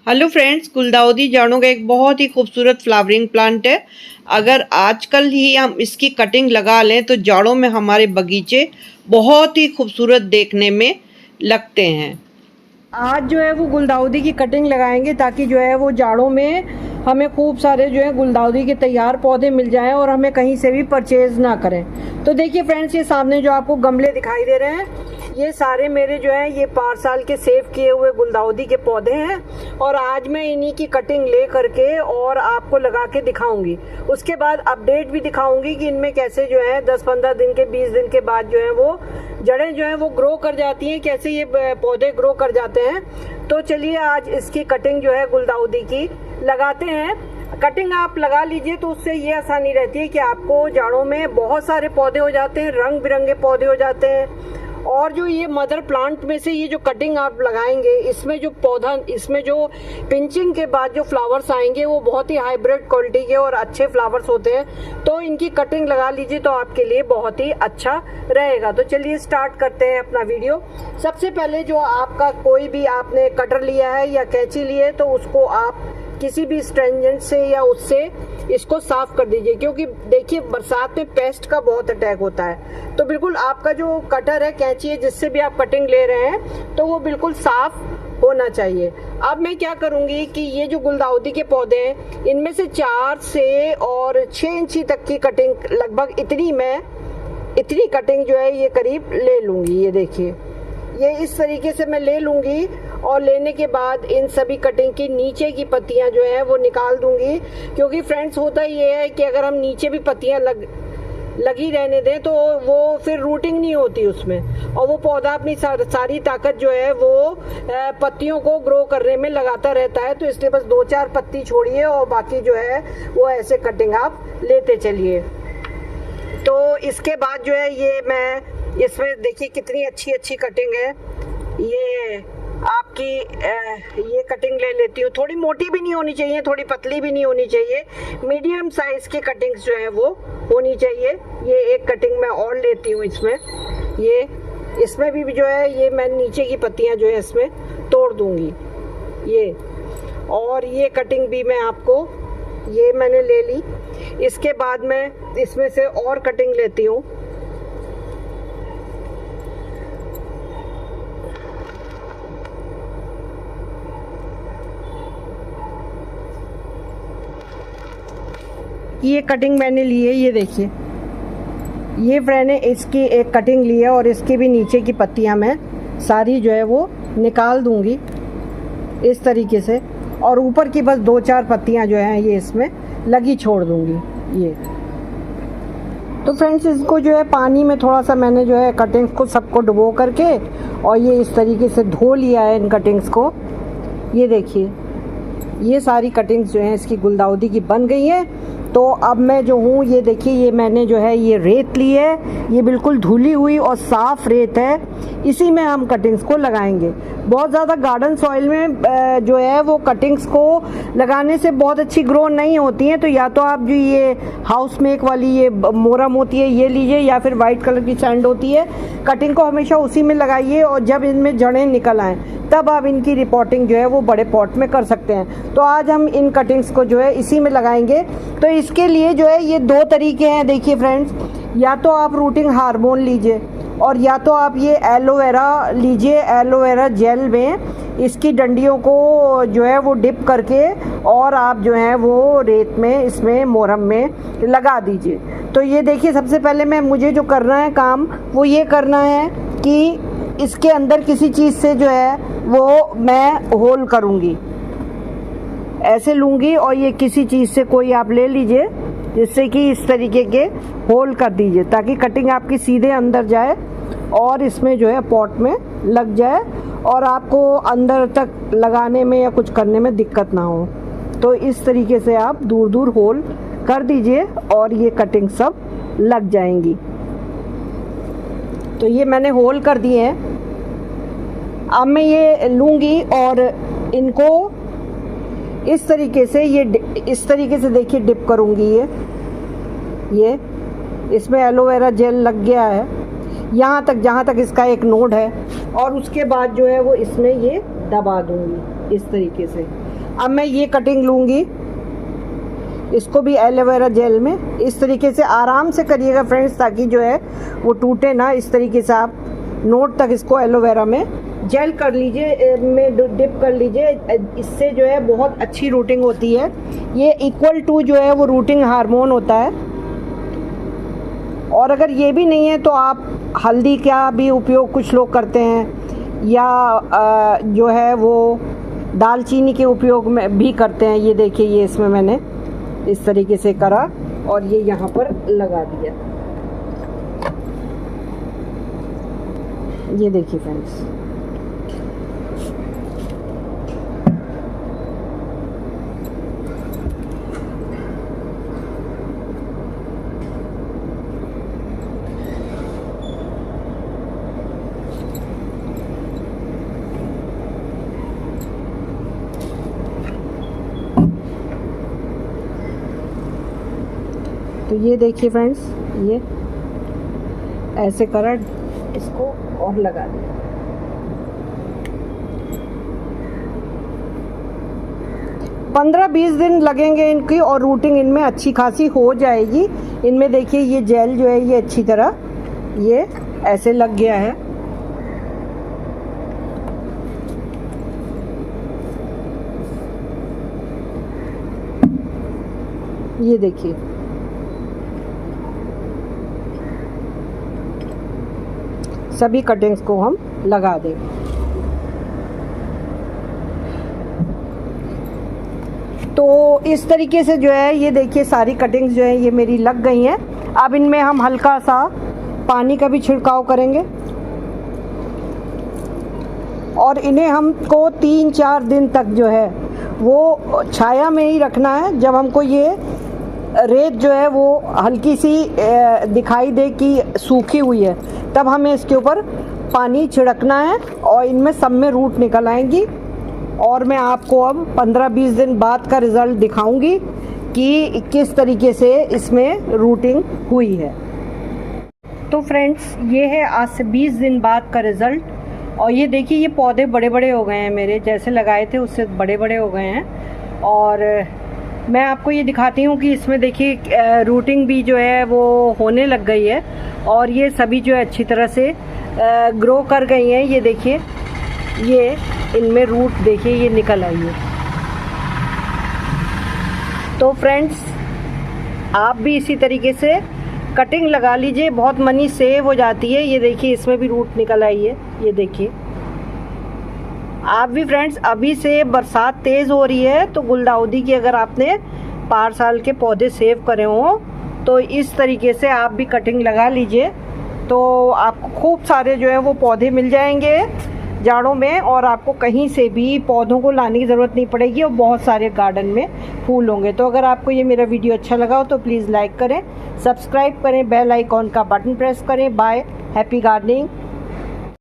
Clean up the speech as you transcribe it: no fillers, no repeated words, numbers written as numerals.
Hello friends, गुलदाउदी जाड़ों का एक बहुत ही खूबसूरत फ्लावरिंग प्लांट है। अगर आजकल ही हम इसकी कटिंग लगा लें तो जाड़ों में हमारे बगीचे बहुत ही खूबसूरत देखने में लगते हैं। आज जो है वो गुलदाउदी की कटिंग लगाएंगे ताकि जो है वो जाड़ों में हमें खूब सारे जो है गुलदाउदी के तैयार पौधे मिल जाएं और हमें कहीं से भी परचेज़ ना करें। तो देखिए फ्रेंड्स, ये सामने जो आपको गमले दिखाई दे रहे हैं, ये सारे मेरे जो है ये पार्सल के सेव किए हुए गुलदाउदी के पौधे हैं और आज मैं इन्हीं की कटिंग ले करके और आपको लगा के दिखाऊंगी। उसके बाद अपडेट भी दिखाऊंगी कि इनमें कैसे जो है 10-15 दिन के 20 दिन के बाद जो है वो जड़ें जो है वो ग्रो कर जाती हैं, कैसे ये पौधे ग्रो कर जाते हैं। तो चलिए आज इसकी कटिंग जो है गुलदाउदी की लगाते हैं। कटिंग आप लगा लीजिए तो उससे ये आसानी रहती है कि आपको जाड़ों में बहुत सारे पौधे हो जाते हैं, रंग बिरंगे पौधे हो जाते हैं। और जो ये मदर प्लांट में से ये जो कटिंग आप लगाएंगे, इसमें जो पौधा, इसमें जो पिंचिंग के बाद जो फ्लावर्स आएंगे वो बहुत ही हाइब्रिड क्वालिटी के और अच्छे फ्लावर्स होते हैं। तो इनकी कटिंग लगा लीजिए तो आपके लिए बहुत ही अच्छा रहेगा। तो चलिए स्टार्ट करते हैं अपना वीडियो। सबसे पहले जो आपका कोई भी आपने कटर लिया है या कैंची ली है तो उसको आप किसी भी स्ट्रेंजेंट से या उससे इसको साफ कर दीजिए, क्योंकि देखिए बरसात में पेस्ट का बहुत अटैक होता है। तो बिल्कुल आपका जो कटर है, कैंची है, जिससे भी आप कटिंग ले रहे हैं तो वो बिल्कुल साफ होना चाहिए। अब मैं क्या करूंगी कि ये जो गुलदाउदी के पौधे हैं इनमें से 4 से और 6 इंची तक की कटिंग, लगभग इतनी कटिंग जो है ये करीब ले लूंगी। ये देखिए, ये इस तरीके से मैं ले लूंगी और लेने के बाद इन सभी कटिंग की नीचे की पत्तियां जो है वो निकाल दूंगी, क्योंकि फ्रेंड्स होता ये है कि अगर हम नीचे भी पत्तियां लगी रहने दें तो वो फिर रूटिंग नहीं होती उसमें और वो पौधा अपनी सारी ताकत जो है वो पत्तियों को ग्रो करने में लगाता रहता है। तो इसलिए बस 2-4 पत्ती छोड़िए और बाकी जो है वो ऐसे कटिंग आप लेते चलिए। तो इसके बाद जो है ये मैं इसमें देखिए कितनी अच्छी कटिंग है। ये आपकी ये कटिंग ले लेती हूँ। थोड़ी मोटी भी नहीं होनी चाहिए, थोड़ी पतली भी नहीं होनी चाहिए, मीडियम साइज की कटिंग्स जो है वो होनी चाहिए। ये एक कटिंग मैं और लेती हूँ इसमें। ये इसमें भी जो है ये मैं नीचे की पत्तियाँ जो है इसमें तोड़ दूँगी। ये और ये कटिंग भी मैं आपको, ये मैंने ले ली। इसके बाद मैं इसमें से और कटिंग लेती हूँ। ये कटिंग मैंने ली है, ये देखिए, ये मैंने इसकी एक कटिंग ली है और इसकी भी नीचे की पत्तियां मैं सारी जो है वो निकाल दूंगी इस तरीके से, और ऊपर की बस 2-4 पत्तियां जो हैं ये इसमें लगी छोड़ दूंगी। ये तो फ्रेंड्स, इसको जो है पानी में थोड़ा सा मैंने जो है कटिंग्स को सबको डुबो करके और ये इस तरीके से धो लिया है इन कटिंग्स को। ये देखिए, ये सारी कटिंग्स जो हैं इसकी गुलदाउदी की बन गई हैं। तो अब मैं जो हूँ, ये देखिए, ये मैंने जो है ये रेत ली है, ये बिल्कुल धुली हुई और साफ़ रेत है, इसी में हम कटिंग्स को लगाएंगे। बहुत ज़्यादा गार्डन सॉइल में जो है वो कटिंग्स को लगाने से बहुत अच्छी ग्रो नहीं होती हैं। तो या तो आप जो ये हाउस मेक वाली ये मोरम होती है ये लीजिए, या फिर वाइट कलर की सैंड होती है, कटिंग को हमेशा उसी में लगाइए और जब इनमें जड़ें निकल आएँ तब आप इनकी रिपोर्टिंग जो है वो बड़े पॉट में कर सकते हैं। तो आज हम इन कटिंग्स को जो है इसी में लगाएंगे। तो इसके लिए जो है ये 2 तरीके हैं। देखिए फ्रेंड्स, या तो आप रूटिंग हार्मोन लीजिए और या तो आप ये एलोवेरा लीजिए। एलोवेरा जेल में इसकी डंडियों को जो है वो डिप करके और आप जो है वो रेत में, इसमें मोरम में लगा दीजिए। तो ये देखिए, सबसे पहले मुझे जो करना है काम वो ये करना है कि इसके अंदर किसी चीज़ से जो है वो मैं होल करूँगी, ऐसे लूँगी और ये किसी चीज़ से कोई आप ले लीजिए जिससे कि इस तरीके के होल कर दीजिए ताकि कटिंग आपकी सीधे अंदर जाए और इसमें जो है पॉट में लग जाए और आपको अंदर तक लगाने में या कुछ करने में दिक्कत ना हो। तो इस तरीके से आप दूर दूर होल कर दीजिए और ये कटिंग सब लग जाएंगी। तो ये मैंने होल कर दिए हैं। अब मैं ये लूँगी और इनको इस तरीके से, इस तरीके से देखिए डिप करूँगी। ये इसमें एलोवेरा जेल लग गया है यहाँ तक, जहाँ तक इसका एक नोड है, और उसके बाद जो है वो इसमें ये दबा दूँगी इस तरीके से। अब मैं ये कटिंग लूँगी, इसको भी एलोवेरा जेल में इस तरीके से आराम से करिएगा फ्रेंड्स, ताकि जो है वो टूटे ना। इस तरीके से आप नोट तक इसको एलोवेरा में जेल कर लीजिए, में डिप कर लीजिए। इससे जो है बहुत अच्छी रूटिंग होती है। ये इक्वल टू जो है वो रूटिंग हार्मोन होता है। और अगर ये भी नहीं है तो आप हल्दी का भी उपयोग कुछ लोग करते हैं, या जो है वो दालचीनी के उपयोग में भी करते हैं। ये देखिए, ये इसमें मैंने इस तरीके से करा और ये यहाँ पर लगा दिया। ये देखिए फ्रेंड्स, तो ये देखिए फ्रेंड्स, ये ऐसे करा, इसको और लगा दिया। पंद्रह 20 दिन लगेंगे इनकी और रूटिंग इनमें अच्छी खासी हो जाएगी। इनमें देखिए ये जेल जो है ये अच्छी तरह ये ऐसे लग गया है। ये देखिए, सभी कटिंग्स को हम लगा दें। तो इस तरीके से जो है ये देखिए सारी कटिंग्स जो है ये मेरी लग गई हैं। अब इनमें हम हल्का सा पानी का भी छिड़काव करेंगे और इन्हें हमको 3-4 दिन तक जो है वो छाया में ही रखना है। जब हमको ये रेत जो है वो हल्की सी दिखाई दे कि सूखी हुई है, तब हमें इसके ऊपर पानी छिड़कना है और इनमें सब में रूट निकल आएंगी। और मैं आपको अब 15-20 दिन बाद का रिज़ल्ट दिखाऊंगी कि किस तरीके से इसमें रूटिंग हुई है। तो फ्रेंड्स, ये है आज से 20 दिन बाद का रिज़ल्ट। और ये देखिए, ये पौधे बड़े बड़े हो गए हैं मेरे, जैसे लगाए थे उससे बड़े बड़े हो गए हैं। और मैं आपको ये दिखाती हूँ कि इसमें देखिए रूटिंग भी जो है वो होने लग गई है और ये सभी जो है अच्छी तरह से ग्रो कर गई हैं। ये देखिए, ये इनमें रूट देखिए ये निकल आई है। तो फ्रेंड्स, आप भी इसी तरीके से कटिंग लगा लीजिए, बहुत मनी सेव हो जाती है। ये देखिए, इसमें भी रूट निकल आई है। ये देखिए, आप भी फ्रेंड्स, अभी से बरसात तेज़ हो रही है तो गुलदाउदी की अगर आपने पार के पौधे सेव करे हों तो इस तरीके से आप भी कटिंग लगा लीजिए, तो आपको खूब सारे जो है वो पौधे मिल जाएंगे जाड़ों में और आपको कहीं से भी पौधों को लाने की ज़रूरत नहीं पड़ेगी और बहुत सारे गार्डन में फूल होंगे। तो अगर आपको ये मेरा वीडियो अच्छा लगा हो तो प्लीज़ लाइक करें, सब्सक्राइब करें, बेल आइकॉन का बटन प्रेस करें। Bye, happy gardening.